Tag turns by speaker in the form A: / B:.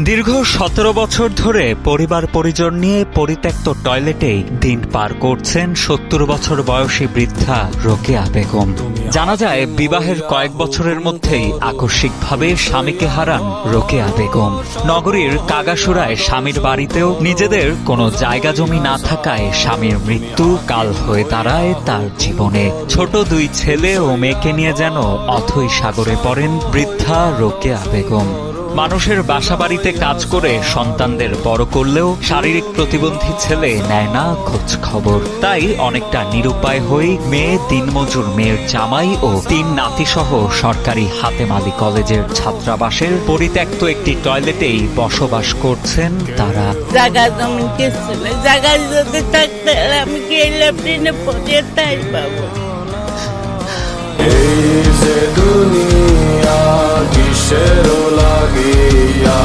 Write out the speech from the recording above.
A: দীর্ঘ ১৭ বছর ধরে পরিবার পরিজন নিয়ে পরিত্যক্ত টয়লেটেই দিন পার করছেন ৭০ বছর বয়সী বৃদ্ধা রোকেয়া বেগম। জানা যায়, বিবাহের কয়েক বছরের মধ্যেই আকস্মিকভাবে স্বামীকে হারান রোকেয়া বেগম। নগরীর কাগাসুরায় স্বামীর বাড়িতেও নিজেদের কোনো জায়গা জমি না থাকায় স্বামীর মৃত্যু কাল হয়ে দাঁড়ায় তার জীবনে। ছোট ২ ছেলে ও মেয়েকে নিয়ে যেন অথৈ সাগরে পড়েন বৃদ্ধা রোকেয়া বেগম। মানুষের বাসাবাড়িতে কাজ করে সন্তানদের বড় করলেও শারীরিক প্রতিবন্ধী ছেলে নেয় না খোঁজ খবর। তাই অনেকটা নিরুপায় হয়ে মেয়ে, দিনমজুর মেয়ের জামাই ও ৩ নাতিসহ সরকারি হাতেম আলী কলেজের ছাত্রাবাসের পরিত্যক্ত একটি টয়লেটেই বসবাস করছেন তারা।
B: জায়গা জমি কিছু নেই, জায়গা যদি থাকতে আমি কি ল্যাপটিনে পড়ে তাই পাবো।
C: এই যে দুনিয়া কিসের লাগিয়া